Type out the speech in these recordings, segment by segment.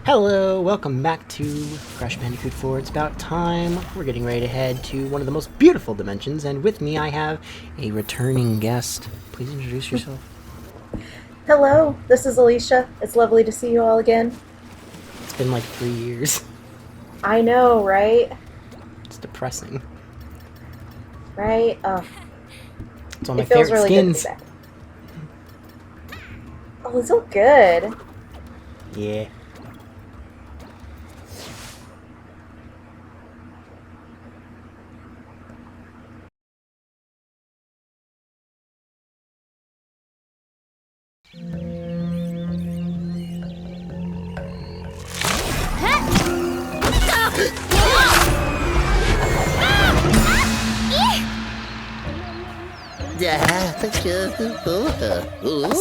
Hello, welcome back to Crash Bandicoot 4. It's about time. We're getting ready to head to one of the most beautiful dimensions, and with me I have a returning guest. Please introduce yourself. Hello, this is Alicia. It's lovely to see you all again. It's been like 3 years. I know, right? It's depressing. Right? It's one of my it feels favorite really skins. good to be back. Oh, it's so good. Yeah.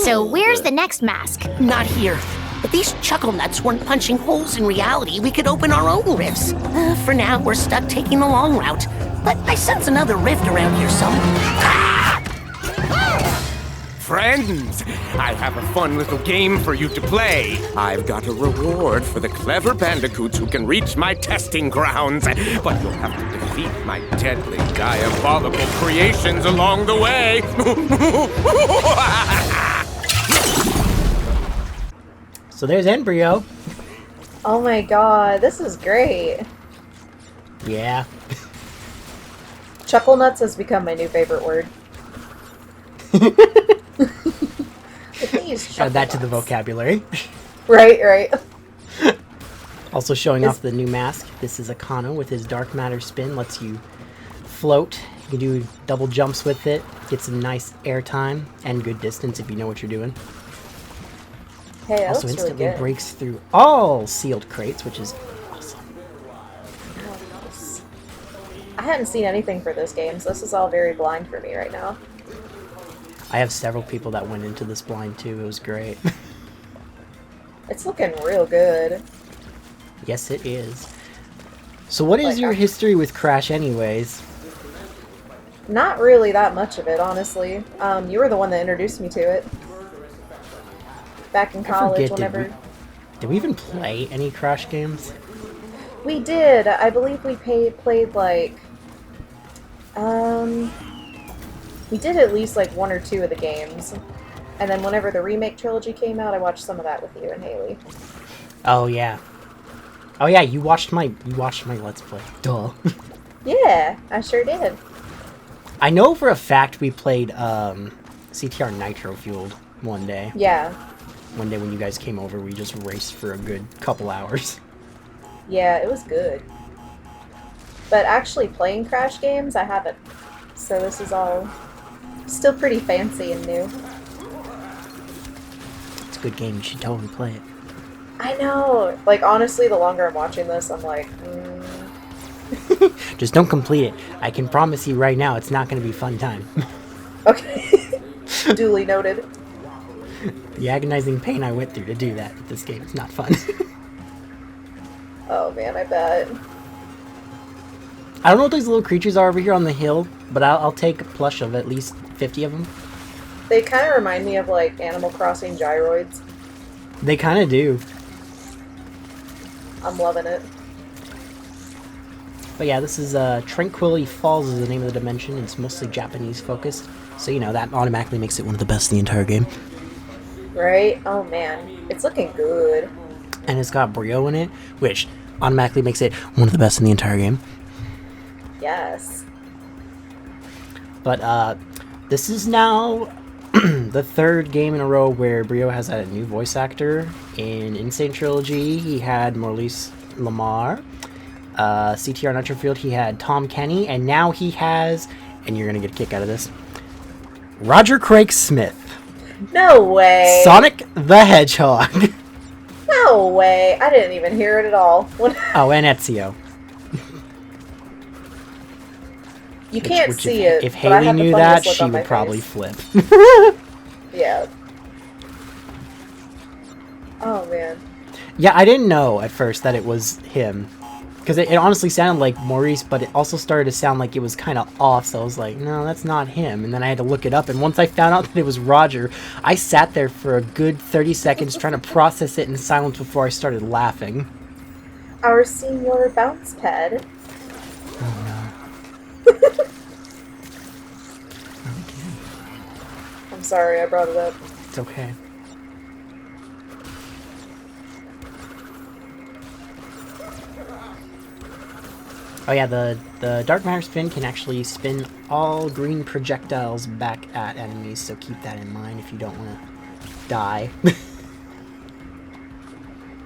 So where's the next mask? Not here. If these chuckle nuts weren't punching holes in reality, we could open our own rifts. For now, we're stuck taking the long route. But I sense another rift around here somewhere. Friends, I have a fun little game for you to play. I've got a reward for the clever bandicoots who can reach my testing grounds, but you'll have to defeat my deadly, diabolical creations along the way. So there's Embryo. Oh my god, this is great. Yeah. Chuckle nuts has become my new favorite word. Add that to the vocabulary. Right. Also showing off the new mask. This is Akano with his dark matter spin. Lets you float. You can do double jumps with it. Get some nice air time and good distance if you know what you're doing. Hey, that Also looks really instantly good. breaks through all sealed crates, which is awesome. Oh, nice. I hadn't seen anything for this game, so this is all very blind for me right now. I have several people that went into this blind too. It was great. It's looking real good. Yes, it is. So what is Like, your history with Crash anyways? Not really that much of it, honestly. You were the one that introduced me to it. Back in college, whenever... Did we even play any Crash games? We did. I believe we played like... We did at least like 1 or 2 of the games. And then whenever the remake trilogy came out, I watched some of that with you and Haley. Oh yeah. Oh yeah, you watched my Let's Play. Duh. Yeah, I sure did. I know for a fact we played CTR Nitro Fueled one day. Yeah. One day when you guys came over, we just raced for a good couple hours. Yeah, it was good. But actually playing Crash games, I haven't. So this is all still pretty fancy and new. It's a good game, you should totally play it. I know! Like, honestly, the longer I'm watching this, I'm like, Just don't complete it. I can promise you right now, it's not going to be a fun time. Okay. Duly noted. The agonizing pain I went through to do that with this game, it's not fun. Oh man, I bet. I don't know what those little creatures are over here on the hill, but I'll take a plush of at least 50 of them. They kind of remind me of, like, Animal Crossing gyroids. They kind of do. I'm loving it. But yeah, this is Tranquility Falls is the name of the dimension. It's mostly Japanese focused, so you know that automatically makes it one of the best in the entire game. Right? Oh man, it's looking good. And it's got Brio in it, which automatically makes it one of the best in the entire game. Yes. But this is now the 3rd game in a row where Brio has had a new voice actor. In Insane Trilogy, he had Maurice Lamar. CTR Nitro Field, he had Tom Kenny, and now he has, and you're gonna get a kick out of this, Roger Craig Smith. No way. Sonic the Hedgehog. No way. I didn't even hear it at all. Oh, and Ezio. You can't Which see if, it. If but I Haley have the knew funniest that, look she on my would probably face. flip. Yeah. Oh man. Yeah, I didn't know at first that it was him. Because it honestly sounded like Maurice, but it also started to sound like it was kind of off, so I was like, no, that's not him. And then I had to look it up, and once I found out that it was Roger, I sat there for a good 30 seconds trying to process it in silence before I started laughing. Our senior bounce pad. Oh I'm sorry, I brought it up. no. It's okay. Oh yeah, the Dark Matter spin can actually spin all green projectiles back at enemies, so keep that in mind if you don't want to die.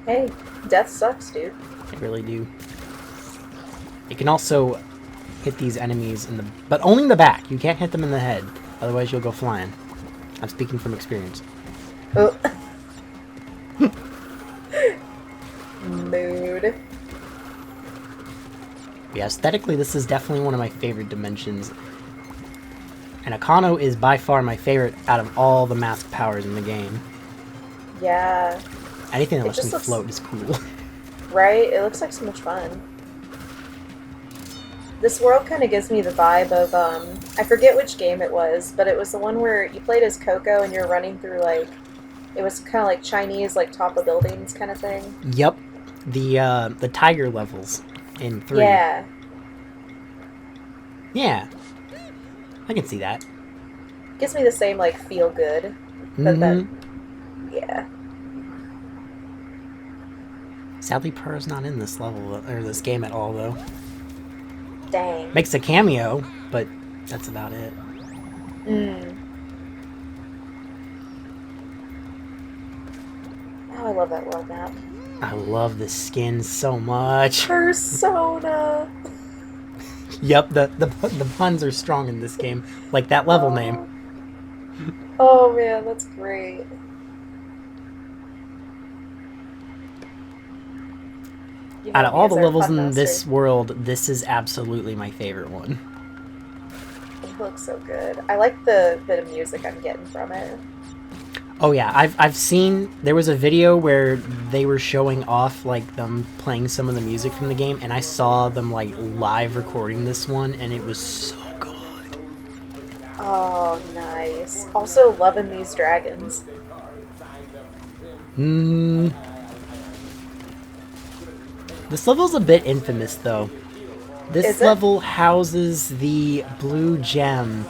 Hey, death sucks, dude. They really do. You can also hit these enemies in the... but only in the back. You can't hit them in the head, otherwise you'll go flying. I'm speaking from experience. Oh. Mood. Yeah, aesthetically, this is definitely one of my favorite dimensions. And Akano is by far my favorite out of all the mask powers in the game. Yeah. Anything that It lets me just looks- float is cool. Right? It looks like so much fun. This world kind of gives me the vibe of, I forget which game it was, but it was the one where you played as Coco and you're running through, like, it was kind of like Chinese, like, top of buildings kind of thing. Yep. The tiger levels in 3. Yeah. Yeah. I can see that. Gives me the same, like, feel good. But then, yeah. Sadly, Pearl's not in this level, or this game at all, though. Dang. Makes a cameo, but that's about it. Oh, I love that world map. I love the skin so much. Persona! Yep, the puns are strong in this game. Like that level name. Oh man, that's great. You Out know of me all as the our levels pun in this master. world, this is absolutely my favorite one. It looks so good. I like the bit of music I'm getting from it. Oh yeah, I've seen, there was a video where they were showing off like them playing some of the music from the game, and I saw them like live recording this one, and it was so good. Oh, nice. Also, loving these dragons. This level's a bit infamous though. This Is it? level houses the blue gem.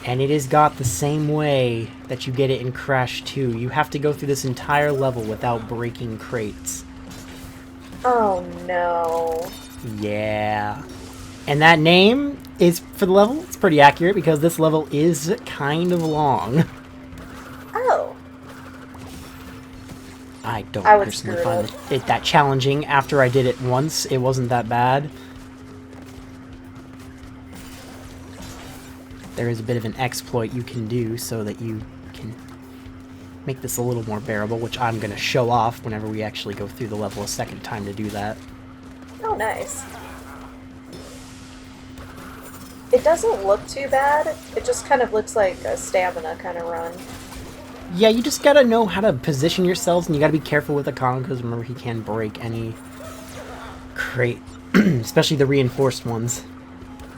And it is got the same way that you get it in Crash 2. You have to go through this entire level without breaking crates. Oh no. Yeah. And that name is, for the level, it's pretty accurate because this level is kind of long. Oh. I don't I would personally screw find it it that challenging. After I did it once, it wasn't that bad. There is a bit of an exploit you can do so that you can make this a little more bearable, which I'm going to show off whenever we actually go through the level a second time to do that. Oh, nice. It doesn't look too bad. It just kind of looks like a stamina kind of run. Yeah, you just gotta know how to position yourselves, and you gotta be careful with Akano, because remember, he can break any crate, especially the reinforced ones.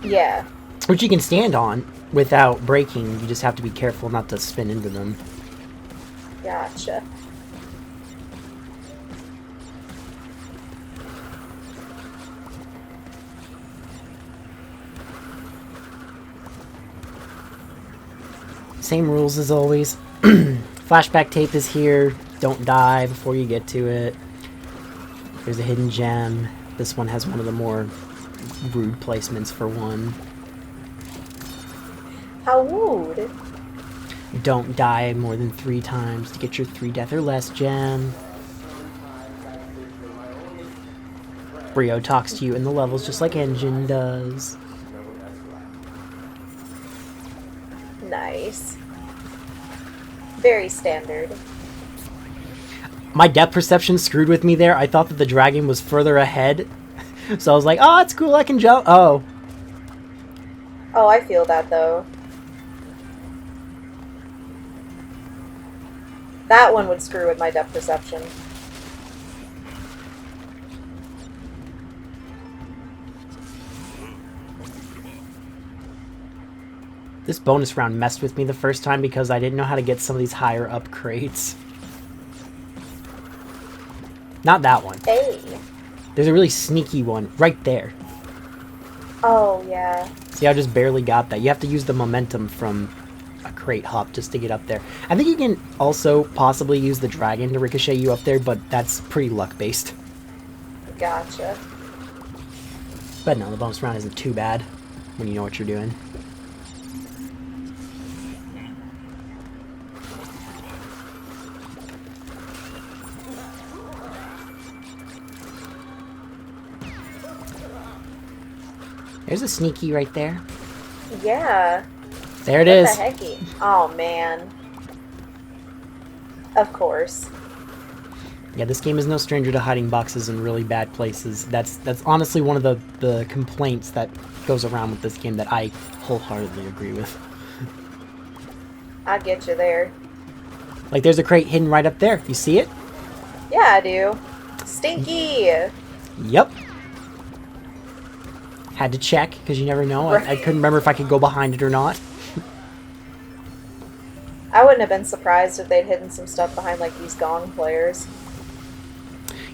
Yeah. Which you can stand on without breaking, you just have to be careful not to spin into them. Gotcha. Same rules as always. Flashback tape is here. Don't die before you get to it. There's a hidden gem. This one has one of the more rude placements for one. How rude. Don't die more than 3 times to get your 3 death or less gem. Brio talks to you in the levels just like Engine does. Nice. Very standard. My depth perception screwed with me there. I thought that the dragon was further ahead. So I was like, oh, it's cool, I can jump. Oh. Oh, I feel that though. That one would screw with my depth perception. This bonus round messed with me the first time because I didn't know how to get some of these higher up crates. Not that one. Hey. There's a really sneaky one right there. Oh, yeah. See, I just barely got that. You have to use the momentum from a crate hop just to get up there. I think you can also possibly use the dragon to ricochet you up there, but that's pretty luck-based. Gotcha. But no, the bonus round isn't too bad when you know what you're doing. There's a sneaky right there. Yeah. There it is. What the hecky? Oh, man. Of course. Yeah, this game is no stranger to hiding boxes in really bad places. That's honestly one of the complaints that goes around with this game that I wholeheartedly agree with. I get you there. Like, there's a crate hidden right up there. You see it? Yeah, I do. Stinky! Yep. Had to check, because you never know. I couldn't remember if I could go behind it or not. I wouldn't have been surprised if they'd hidden some stuff behind, like, these Gong players.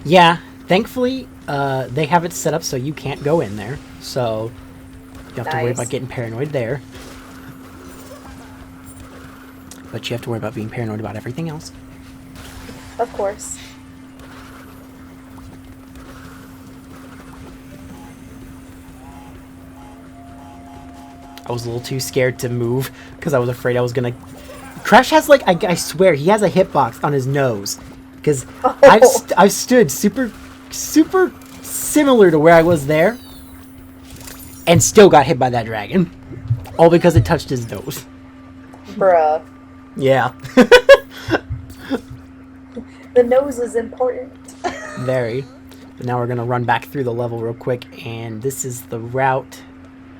Yeah, thankfully, they have it set up so you can't go in there. So, you don't have to worry about getting paranoid there. But you have to worry about being paranoid about everything else. Of course. I was a little too scared to move because I was afraid I was gonna... Crash has, like, I swear, he has a hitbox on his nose. Because I've stood super similar to where I was there and still got hit by that dragon. All because it touched his nose. Bruh. Yeah. The nose is important. Very. But now we're gonna run back through the level real quick, and this is the route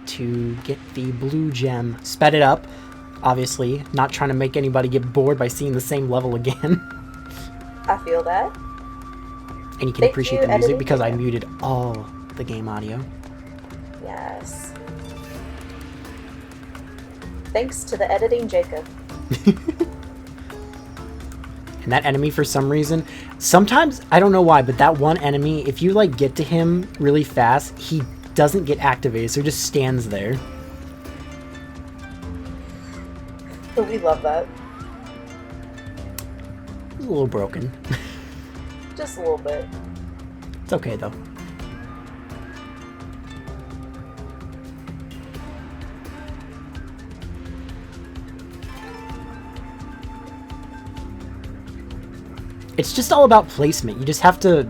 to get the blue gem. Sped it up, obviously, not trying to make anybody get bored by seeing the same level again. I feel that. And you can appreciate the music because I muted all the game audio. Yes. Thanks to the editing, Jacob. And that enemy, for some reason, sometimes, I don't know why, but that one enemy, if you, like, get to him really fast, he doesn't get activated, so he just stands there. But we love that. It's a little broken. Just a little bit. It's okay, though. It's just all about placement. You just have to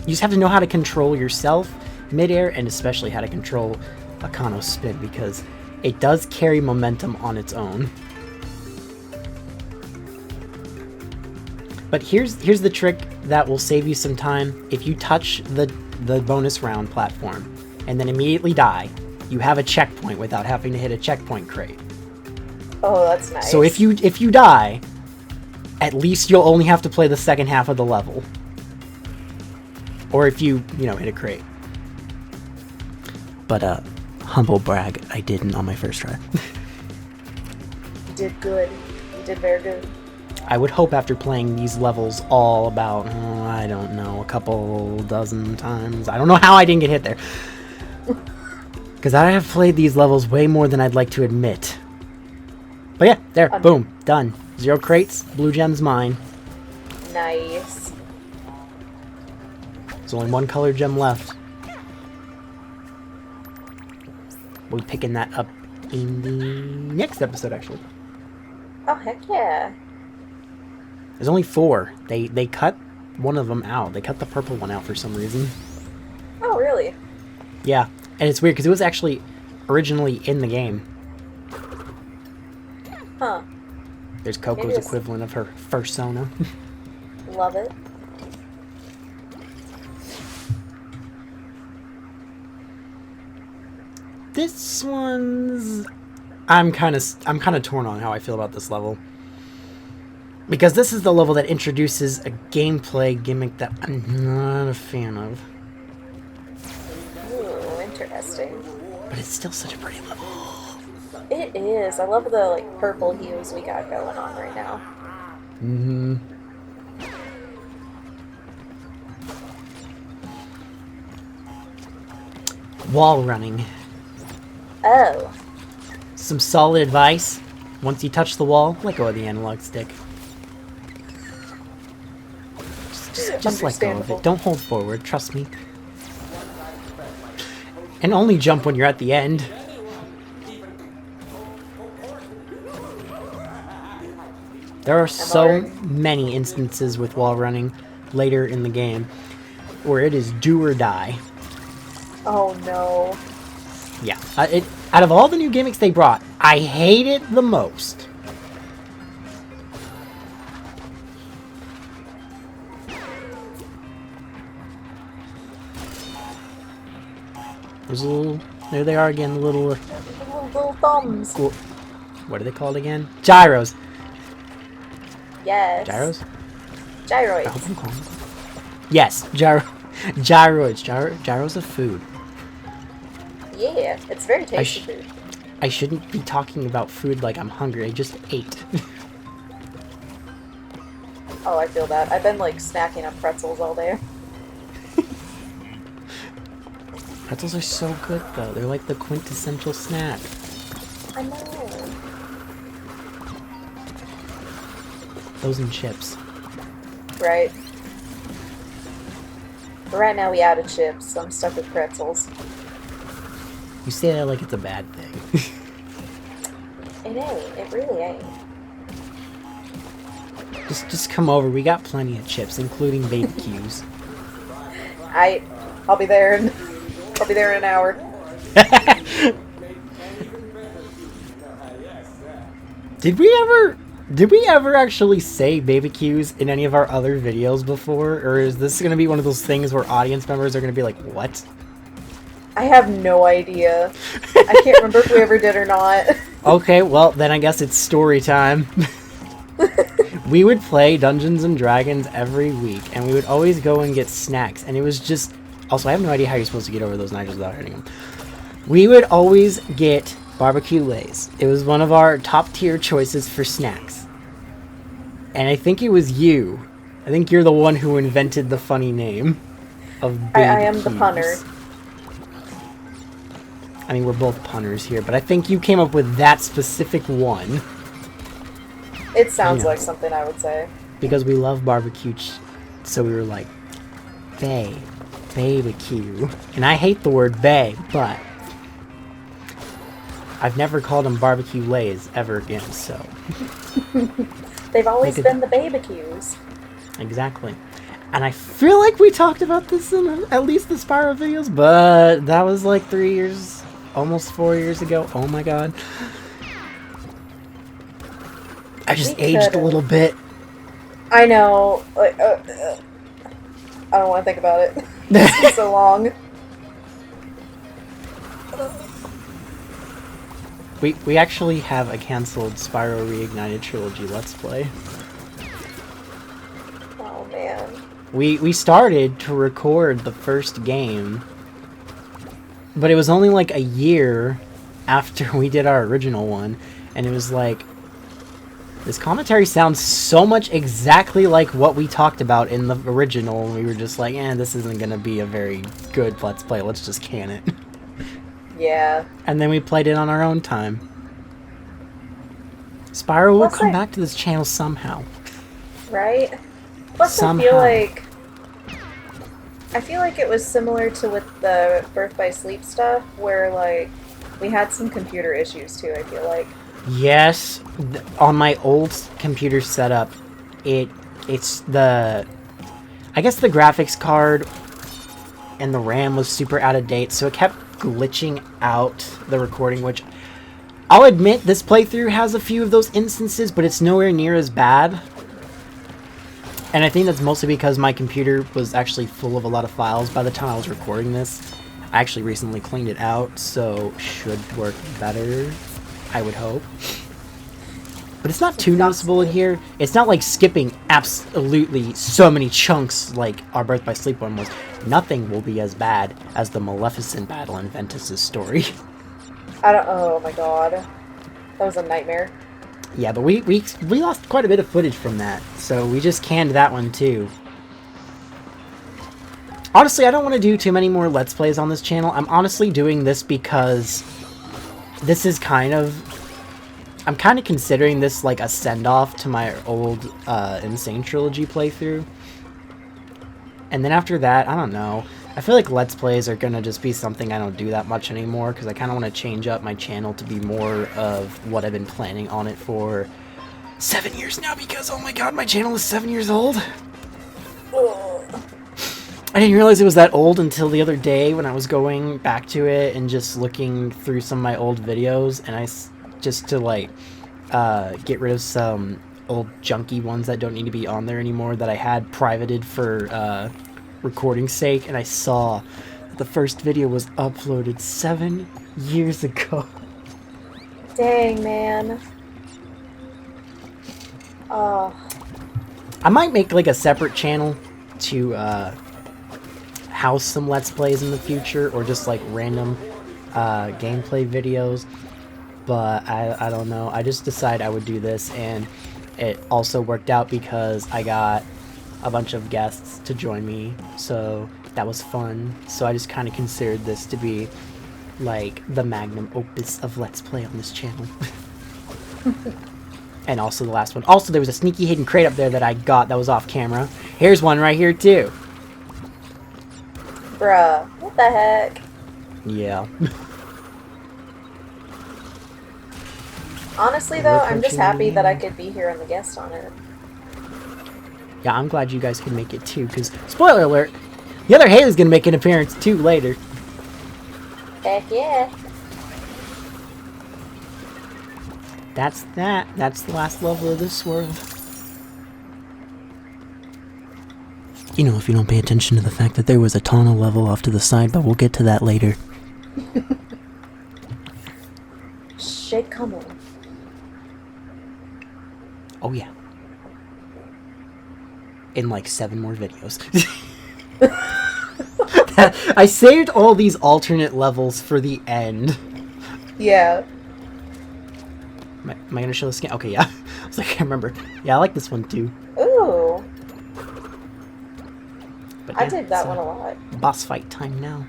know how to control yourself midair, and especially how to control Akano's spin, because it does carry momentum on its own. But here's the trick that will save you some time. If you touch the bonus round platform and then immediately die, you have a checkpoint without having to hit a checkpoint crate. Oh, that's nice. So if you die, at least you'll only have to play the second half of the level. Or if you hit a crate. But humble brag, I didn't on my first try. You did good. You did very good. I would hope after playing these levels all about, I don't know, a couple dozen times. I don't know how I didn't get hit there. Because I have played these levels way more than I'd like to admit. But yeah, there, boom, done. 0 crates, blue gem's mine. Nice. There's only 1 colored gem left. We'll be picking that up in the next episode, actually. Oh, heck yeah. There's only 4. They cut one of them out. They cut the purple one out for some reason. Oh, really? Yeah, and it's weird because it was actually originally in the game. Huh. There's Coco's equivalent of her fursona. Love it. This one's... I'm kind of torn on how I feel about this level. Because this is the level that introduces a gameplay gimmick that I'm not a fan of. Ooh, interesting. But it's still such a pretty level. It is. I love the like purple hues we got going on right now. Mm-hmm. Wall running. Oh. Some solid advice. Once you touch the wall, let go of the analog stick. Just let go of it. Don't hold forward, trust me. And only jump when you're at the end. There are so many instances with wall running later in the game where it is do or die. Oh no. Yeah, out of all the new gimmicks they brought, I hate it the most. Those little, there they are again, the little thumbs. What are they called again? Gyros. Yes. Gyros? Gyroids. I hope I'm calling them. Yes, gyroids. Gyros of food. Yeah, it's very tasty food. I shouldn't be talking about food like I'm hungry. I just ate. Oh, I feel that. I've been like snacking up pretzels all day. Pretzels are so good though. They're like the quintessential snack. I know. Those and chips. Right. But right now we added chips, so I'm stuck with pretzels. You say that like it's a bad thing. It ain't. It really ain't. Just come over. We got plenty of chips, including baby cues. I'll be there in an hour. Did we ever actually say baby cues in any of our other videos before? Or is this going to be one of those things where audience members are going to be like, what? I have no idea. I can't remember if we ever did or not. Okay, well, then I guess it's story time. We would play Dungeons and Dragons every week, and we would always go and get snacks, and it was just... Also, I have no idea how you're supposed to get over those knives without hurting them. We would always get barbecue lays. It was one of our top tier choices for snacks. And I think it was you. I think you're the one who invented the funny name of baby I am the cues. punner. I mean, we're both punners here, but I think you came up with that specific one. It sounds like something I would say. Because we love barbecue, so we were like, barbecue. And I hate the word bay, but I've never called them barbecue lays ever again, so. They've always been the barbecues. Exactly. And I feel like we talked about this in at least the Spyro videos, but that was like 3 years, almost 4 years ago. Oh my god. I just aged a little bit. I know. I don't want to think about it. It's been so long. We actually have a canceled Spyro Reignited Trilogy Let's Play. Oh man. We started to record the first game, but it was only like a year after we did our original one, and it was like, this commentary sounds so much exactly like what we talked about in the original, and we were just like, this isn't gonna be a very good Let's Play, let's just can it. Yeah. And then we played it on our own time. Spyro will come back to this channel somehow. Right? Plus Somehow. I feel like it was similar to with the Birth by Sleep stuff, where like we had some computer issues too, I feel like. Yes, on my old computer setup, it's the... I guess the graphics card and the RAM was super out of date, so it kept glitching out the recording, which I'll admit this playthrough has a few of those instances, but it's nowhere near as bad. And I think that's mostly because my computer was actually full of a lot of files by the time I was recording this. I actually recently cleaned it out, so should work better, I would hope. But it's not too noticeable in here. It's not like skipping absolutely so many chunks like our Birth by Sleep one was. Nothing will be as bad as the Maleficent battle in Ventus's story. Oh my god. That was a nightmare. Yeah, but we lost quite a bit of footage from that, so we just canned that one too. Honestly, I don't want to do too many more Let's Plays on this channel. I'm honestly doing this because this is kind of... I'm kind of considering this like a send-off to my old Insane Trilogy playthrough. And then after that, I don't know. I feel like Let's Plays are going to just be something I don't do that much anymore, because I kind of want to change up my channel to be more of what I've been planning on it for 7 years now, because, oh my god, my channel is 7 years old. I didn't realize it was that old until the other day when I was going back to it and just looking through some of my old videos, and just to, like, get rid of some old junky ones that don't need to be on there anymore that I had privated for, recording's sake, and I saw that the first video was uploaded 7 years ago. Dang, man. Oh. I might make like a separate channel to house some Let's Plays in the future, or just like random gameplay videos, but I don't know. I just decided I would do this, and it also worked out because I got a bunch of guests to join me, so that was fun. So I just kind of considered this to be like the magnum opus of Let's Play on this channel. And also the last one. Also, there was a sneaky hidden crate up there that I got that was off camera. Here's one right here too. Bruh, what the heck? Yeah. Honestly though, I'm just happy that I could be here and the guest on it. Yeah, I'm glad you guys could make it too, because, spoiler alert, the other Haley's gonna make an appearance too later. Heck yeah. That's that. That's the last level of this world. You know, if you don't pay attention to the fact that there was a tunnel level off to the side, but we'll get to that later. Shit coming. Oh yeah. In like 7 more videos. I saved all these alternate levels for the end. Yeah. Am I gonna show the skin? Okay, yeah. I was like, I can't remember. Yeah, I like this one too. Ooh. But I yeah, dig that so one a lot. boss fight time now.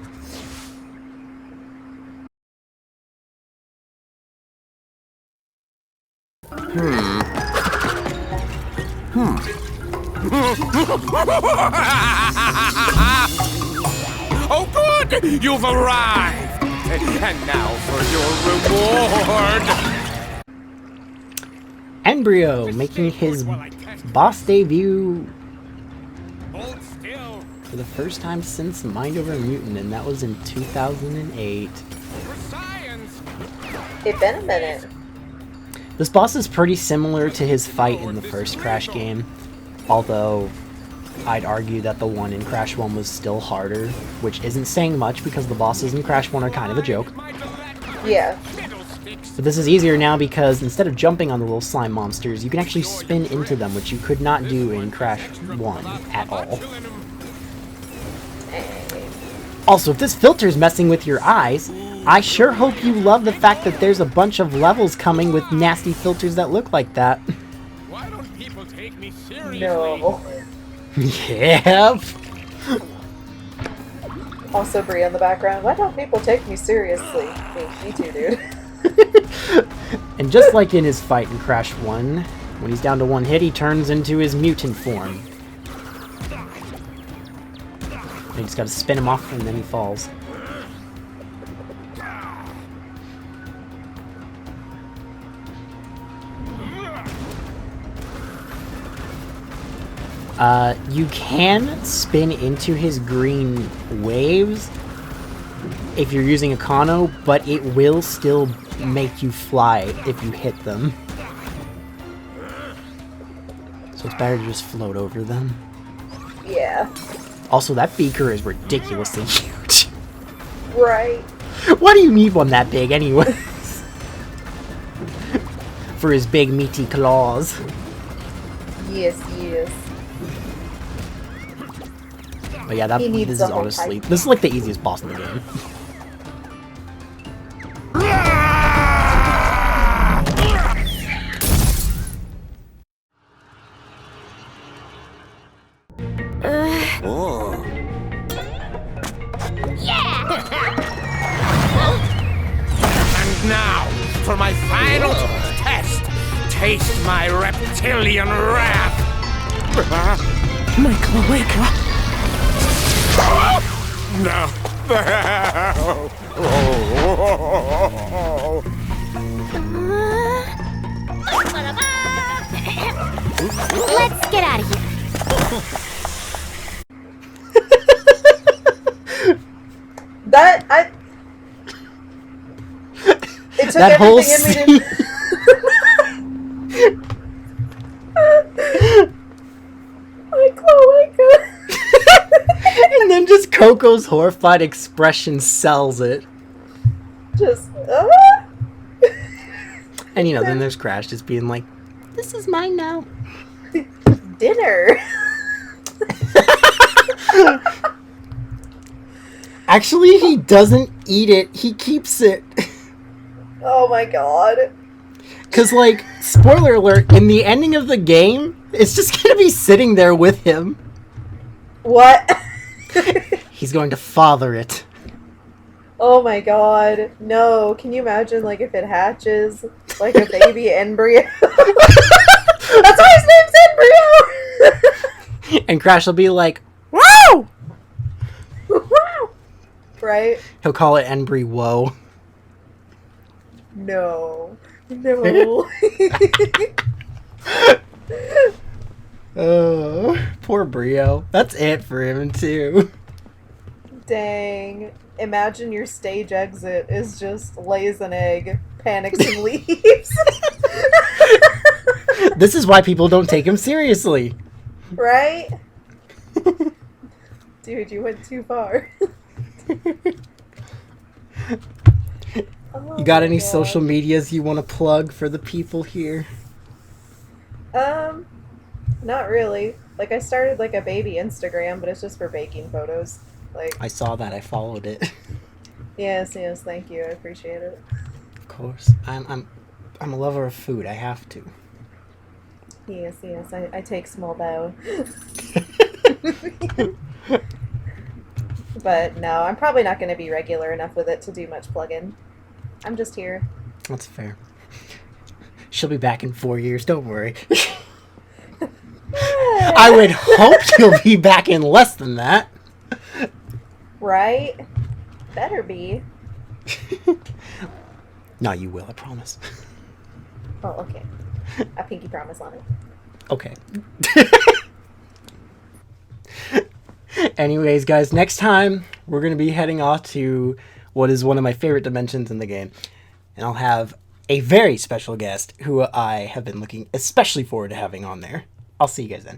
Oh, good! You've arrived! And now for your reward! Embryo making his boss debut Hold still for the first time since Mind Over Mutant, and that was in 2008. for science! It's been a minute. This boss is pretty similar to his fight in the first Crash game, although I'd argue that the one in Crash 1 was still harder, which isn't saying much because the bosses in Crash 1 are kind of a joke. Yeah. But this is easier now because instead of jumping on the little slime monsters, you can actually spin into them, which you could not do in Crash 1 at all. Also, if this filter's messing with your eyes, I sure hope you love the fact that there's a bunch of levels coming with nasty filters that look like that. Why don't people take me seriously? No. Yep. Also Brie in the background. Why don't people take me seriously? Me too, dude. And just like in his fight in Crash 1, when he's down to 1 hit, he turns into his mutant form. You just gotta spin him off and then he falls. You can spin into his green waves if you're using Econo, but it will still make you fly if you hit them. So it's better to just float over them. Yeah. Also, that beaker is ridiculously huge. Right. Why do you need one that big anyways? For his big meaty claws. Yes, yes. But yeah, He needs this the is whole honestly, type. this is like the easiest boss in the game. Oh. And now, for my final test. Taste my reptilian wrath. My cloaca. No. Let's get out of here. It took That whole everything in me to... My cloaca. And then just Coco's horrified expression sells it. Just, And you know, then there's Crash just being like, this is mine now. dinner. Actually, he doesn't eat it. He keeps it. Oh my god. Because, like, spoiler alert, in the ending of the game, it's just going to be sitting there with him. What? He's going to father it. Oh my god. No. Can you imagine, like, if it hatches like a baby embryo? That's why his name's Embryo! And Crash will be like, wow! Wow! Right? He'll call it Embry Woe. No. No. Oh, poor Brio. That's it for him, too. Dang. Imagine your stage exit is just lays an egg, panics, and leaves. This is why people don't take him seriously. Right? Dude, you went too far. Oh You got my any God. social medias you want to plug for the people here? Not really. Like, I started, like, a baby Instagram, but it's just for baking photos. Like, I saw that. I followed it. yes, thank you. I appreciate it. Of course. I'm a lover of food. I have to. Yes, I take small bow. But no, I'm probably not going to be regular enough with it to do much plug-in. I'm just here. That's fair. She'll be back in 4 years. Don't worry. I would hope she'll be back in less than that. Right? Better be. No, you will. I promise. Oh, okay. A pinky promise on it. Okay. Anyways, guys, next time we're going to be heading off to what is one of my favorite dimensions in the game. And I'll have a very special guest who I have been looking especially forward to having on there. I'll see you guys then.